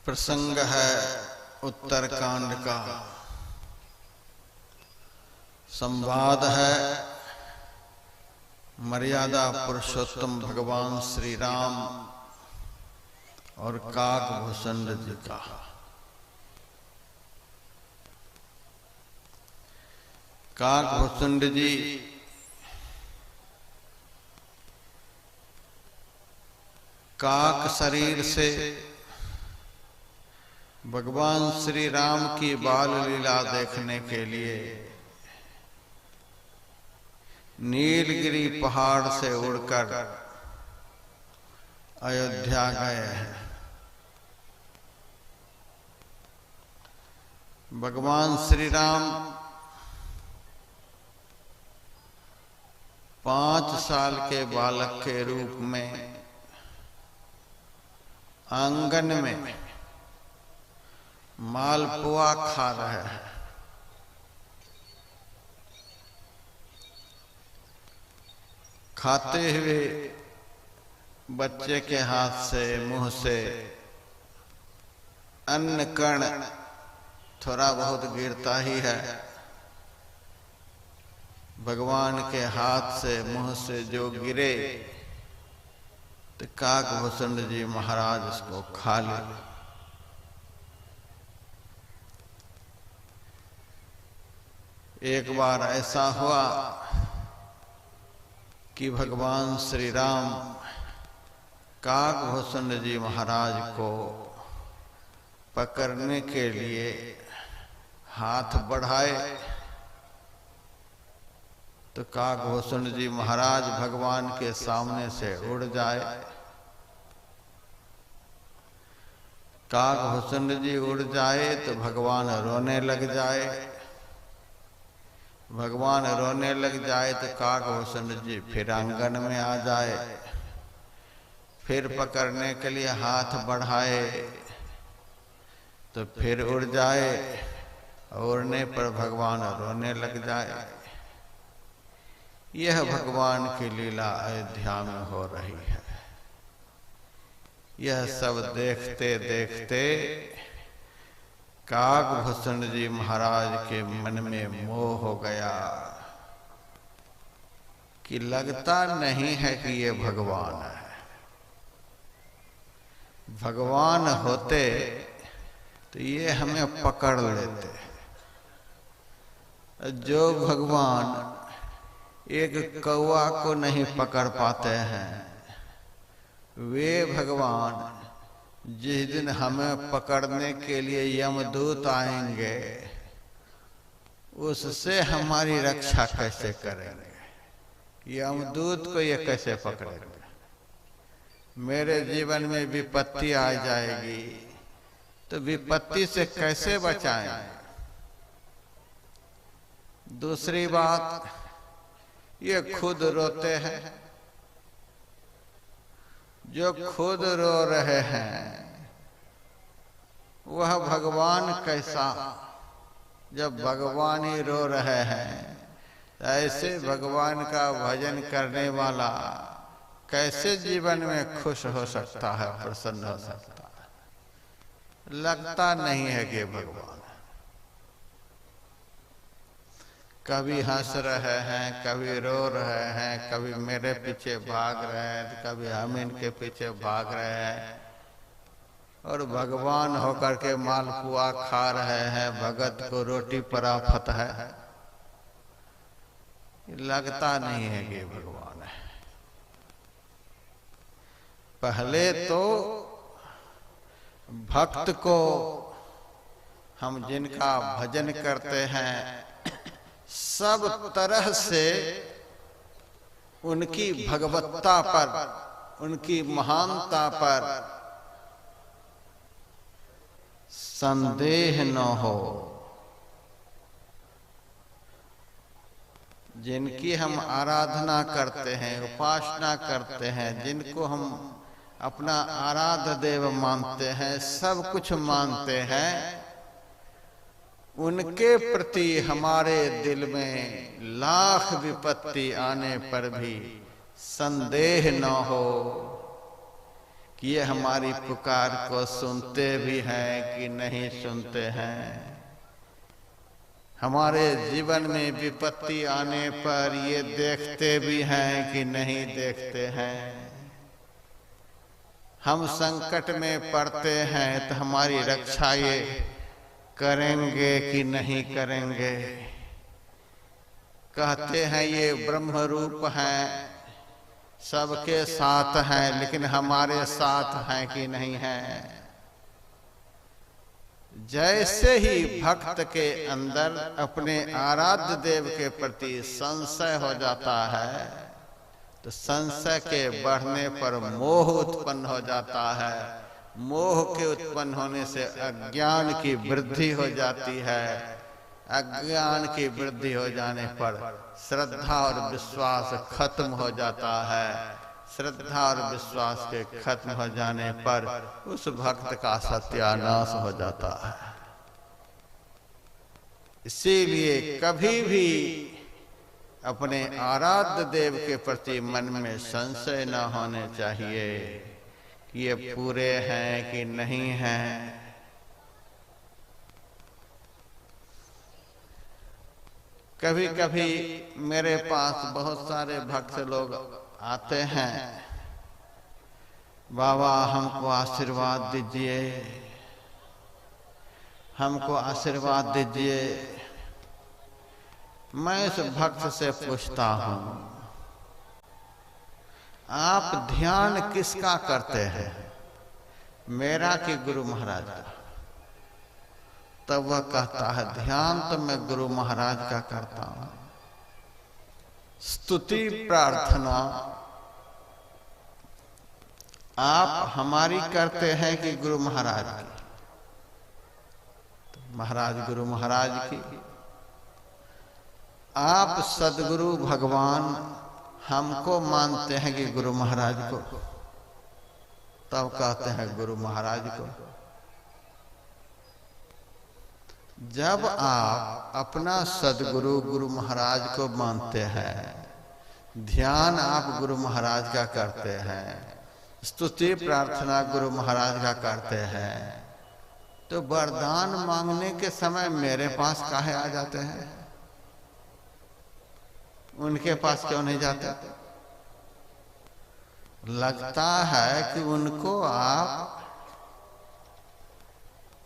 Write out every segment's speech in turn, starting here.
प्रसंग है उत्तरकांड का। संवाद है मर्यादा पुरुषोत्तम भगवान श्री राम और काकभूषण जी का। काकभूषण जी काक शरीर से भगवान श्री राम की बाल लीला देखने के लिए नीलगिरी पहाड़ से उड़कर अयोध्या गए हैं। भगवान श्री राम 5 साल के बालक के रूप में आंगन में मालपुआ खा रहे हैं। खाते हुए बच्चे के हाथ से मुंह से अन्न कण थोड़ा बहुत गिरता ही है। भगवान के हाथ से मुंह से जो गिरे तो काकभूषण जी महाराज उसको खा ले। एक बार ऐसा हुआ कि भगवान श्री राम काकभूषण जी महाराज को पकड़ने के लिए हाथ बढ़ाए तो काकभूषण जी महाराज भगवान के सामने से उड़ जाए। काकभूषण जी उड़ जाए तो भगवान रोने लग जाए। भगवान रोने लग जाए तो काकभूषण जी फिर आंगन में आ जाए। फिर पकड़ने के लिए हाथ बढ़ाए तो फिर उड़ जाए। उड़ने पर भगवान रोने लग जाए। यह भगवान की लीला अयोध्या में हो रही है। यह सब देखते देखते काकभूषण जी महाराज के मन में मोह हो गया कि लगता नहीं है कि ये भगवान है। भगवान होते तो ये हमें पकड़ लेते। जो भगवान एक कौवा को नहीं पकड़ पाते हैं, वे भगवान जिस दिन हमें पकड़ने के लिए यमदूत आएंगे उससे हमारी रक्षा कैसे करेंगे? यमदूत को ये कैसे पकड़ेंगे? मेरे जीवन में विपत्ति आ जाएगी तो विपत्ति से कैसे बचाएं? दूसरी बात, ये खुद रोते हैं। जो खुद रो रहे हैं वह भगवान कैसा? जब भगवान ही रो रहे हैं तो ऐसे भगवान का भजन करने वाला कैसे जीवन में खुश हो सकता है, प्रसन्न हो सकता है? लगता नहीं है कि भगवान। कभी हंस रहे हैं, कभी रो रहे हैं, कभी मेरे पीछे भाग रहे हैं तो कभी हम इनके पीछे भाग रहे हैं। और भगवान होकर के मालपुआ खा रहे हैं, भगत को रोटी पराफत है। लगता नहीं है कि भगवान है। पहले तो भक्त को हम जिनका भजन करते हैं सब तरह से उनकी भगवत्ता पर, उनकी महानता पर संदेह न हो। जिनकी हम आराधना करते हैं, उपासना करते हैं, जिनको हम अपना आराध्य देव मानते हैं, सब कुछ मानते हैं, उनके प्रति हमारे दिल में लाख विपत्ति आने पर भी संदेह न हो कि ये हमारी पुकार को सुनते भी हैं कि नहीं सुनते हैं। हमारे जीवन में विपत्ति आने पर ये देखते भी हैं कि नहीं देखते हैं। हम संकट में पड़ते हैं तो हमारी रक्षा ये करेंगे कि नहीं करेंगे। कहते हैं ये ब्रह्म रूप हैं, सबके साथ हैं, लेकिन हमारे साथ हैं कि नहीं हैं। जैसे ही भक्त के अंदर अपने आराध्य देव के प्रति संशय हो जाता है तो संशय के बढ़ने पर मोह उत्पन्न हो जाता है। मोह के उत्पन्न होने से अज्ञान की वृद्धि हो जाती है। अज्ञान की वृद्धि हो जाने पर श्रद्धा और विश्वास खत्म हो जाता है। श्रद्धा और विश्वास के खत्म हो जाने पर उस भक्त का सत्यानाश हो जाता है। इसीलिए कभी भी अपने आराध्य देव के प्रति मन में संशय न होने चाहिए कि ये पूरे हैं कि नहीं हैं। कभी कभी मेरे पास बहुत सारे भक्त लोग आते हैं, बाबा हमको आशीर्वाद दीजिए, हमको आशीर्वाद दीजिए। मैं इस भक्त से पूछता हूं, आप ध्यान किसका करते हैं, मेरा कि गुरु महाराज का? तब वह कहता है ध्यान तो मैं गुरु महाराज का करता हूं, स्तुति प्रार्थना आप हमारी करते हैं कि गुरु महाराज की? तो महाराज गुरु महाराज की। आप सदगुरु भगवान हमको मानते हैं कि गुरु महाराज को? तब कहते हैं गुरु महाराज को। जब आप अपना सदगुरु गुरु महाराज को मानते हैं, ध्यान आप गुरु महाराज का करते हैं, स्तुति प्रार्थना गुरु महाराज का करते हैं, तो वरदान मांगने के समय मेरे पास काहे आ जाते हैं? उनके पास क्यों नहीं जाते? लगता है कि उनको आप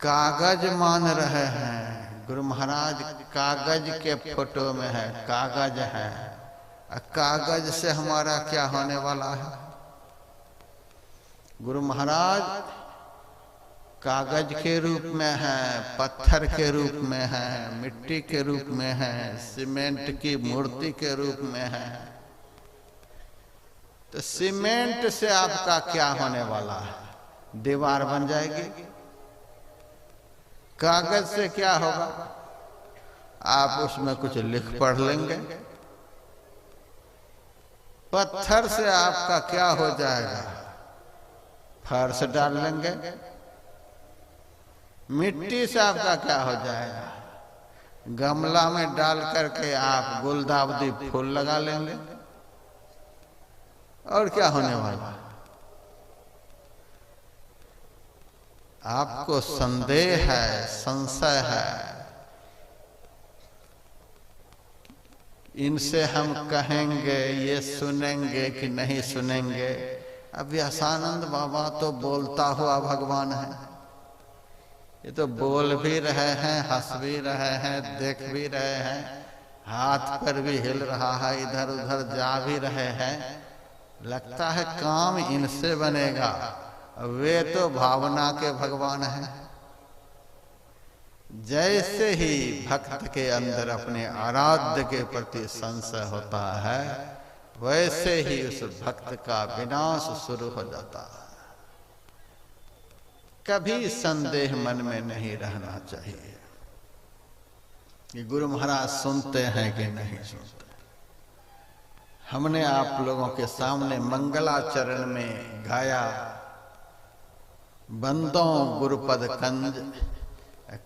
कागज मान रहे हैं। गुरु महाराज कागज के फोटो में है, कागज है। कागज से हमारा क्या होने वाला है? गुरु महाराज कागज के रूप में है, पत्थर के रूप में है, मिट्टी के रूप में है, सीमेंट की मूर्ति के रूप में है। तो सीमेंट से आपका क्या होने वाला है? दीवार बन जाएगी। कागज से क्या होगा? आप उसमें कुछ लिख पढ़ लेंगे। पत्थर से आपका क्या हो जाएगा? फर्श डाल लेंगे। मिट्टी से आपका क्या हो जाएगा? गमला में डाल करके आप गुलदाउदी फूल लगा लेंगे। और क्या होने वाला? आपको संदेह है, संशय है, इनसे हम कहेंगे, ये सुनेंगे कि नहीं सुनेंगे? अब व्यासानंद बाबा तो बोलता हुआ भगवान है। ये तो बोल भी रहे हैं, हंस भी रहे हैं, देख भी रहे हैं, हाथ पर भी हिल रहा है, इधर उधर जा भी रहे हैं। लगता है काम इनसे बनेगा। वे तो भावना के भगवान हैं। जैसे ही भक्त के अंदर अपने आराध्य के प्रति संशय होता है, वैसे ही उस भक्त का विनाश शुरू हो जाता है। कभी संदेह मन में नहीं रहना चाहिए कि गुरु महाराज सुनते हैं कि नहीं सुनते। हमने आप लोगों के सामने मंगलाचरण में गाया, बंदों गुरुपद कंज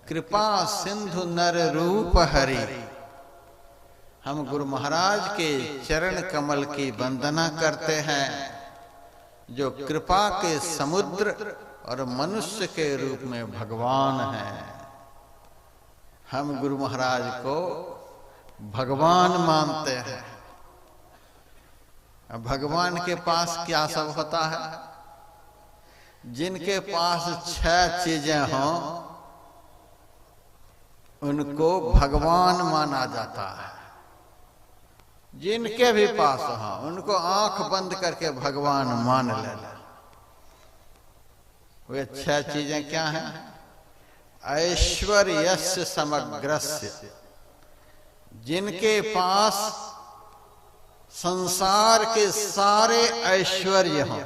कृपा सिंधु नर रूप हरि। हम गुरु महाराज के चरण कमल की वंदना करते हैं, जो कृपा के समुद्र और मनुष्य के रूप में भगवान हैं। हम गुरु महाराज को भगवान मानते हैं। भगवान के पास क्या सब होता है? जिनके पास 6 चीजें हों उनको भगवान माना जाता है। जिनके भी पास हो उनको आंख बंद करके भगवान मान लेना। वे 6 चीजें क्या हैं? ऐश्वर्यस्य समग्रस्य, जिनके पास संसार के सारे ऐश्वर्य हों,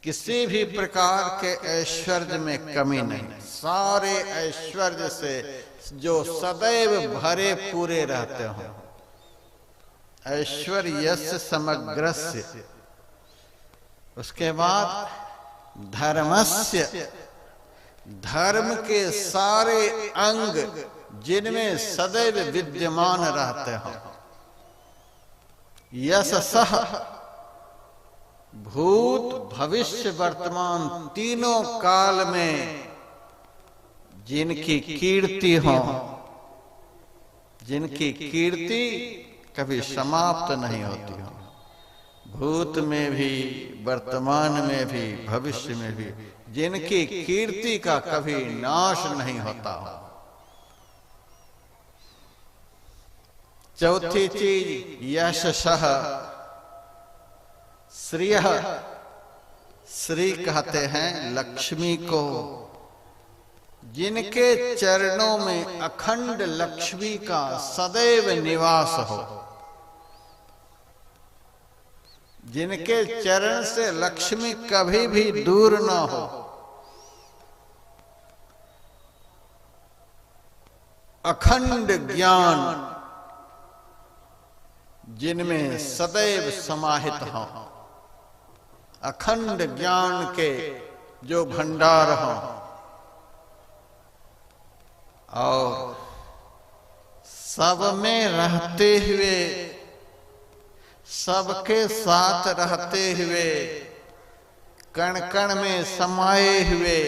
किसी भी प्रकार के ऐश्वर्य में कमी नहीं, सारे ऐश्वर्य से जो सदैव भरे पूरे रहते हो। ऐश्वर्यस्य समग्रस्य। उसके बाद धर्मस्य, धर्म के सारे अंग जिनमें सदैव विद्यमान रहते हो। यशसः, भूत भविष्य वर्तमान तीनों काल में जिनकी कीर्ति हो, जिनकी कीर्ति कभी समाप्त नहीं होती हो, भूत में भी वर्तमान में भी भविष्य में भी, जिनकी कीर्ति का कभी नाश नहीं होता हो। चौथी चीज यशसः, श्रेय। श्री कहते हैं लक्ष्मी को, जिनके चरणों में अखंड लक्ष्मी का सदैव निवास हो, जिनके चरण से लक्ष्मी कभी भी दूर न हो। अखंड ज्ञान, जिनमें सदैव समाहित हो, अखंड ज्ञान के जो भंडार हो, और सब में रहते हुए, सबके साथ रहते हुए, कण कण में समाये हुए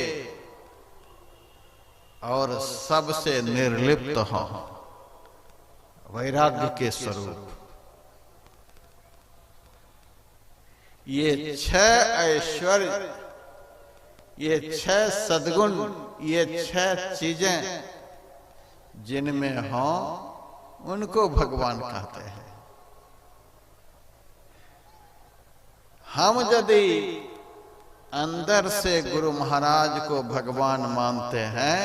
और सबसे निर्लिप्त हो, वैराग्य के स्वरूप। ये 6 ऐश्वर्य, ये 6 सद्गुण, ये 6 चीजें जिनमें हो उनको भगवान कहते हैं। हम यदि अंदर से गुरु महाराज को भगवान मानते हैं,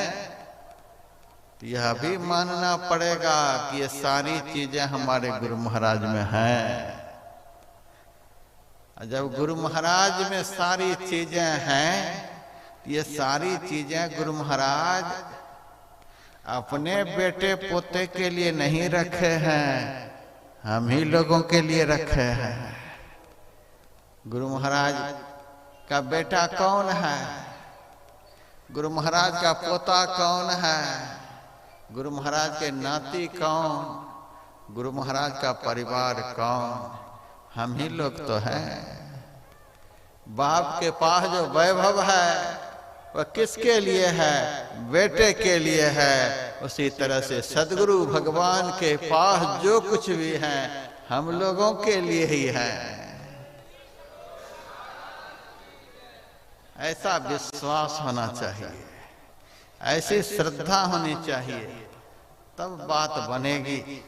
यह भी मानना पड़ेगा कि ये सारी चीजें हमारे गुरु महाराज में हैं। जब गुरु महाराज में सारी चीजें हैं, ये सारी चीजें गुरु महाराज अपने बेटे पोते के लिए नहीं रखे हैं, हम ही लोगों के लिए रखे हैं। गुरु महाराज का बेटा कौन है? गुरु महाराज का पोता कौन है? गुरु महाराज के नाती कौन? गुरु महाराज का परिवार कौन? हम ही लोग तो हैं। बाप के पास जो वैभव है वह किसके लिए है? बेटे के लिए है। उसी तरह से सदगुरु भगवान के पास जो कुछ भी है हम लोगों के लिए ही है। ऐसा विश्वास होना चाहिए, ऐसी श्रद्धा होनी चाहिए, तब बात बनेगी।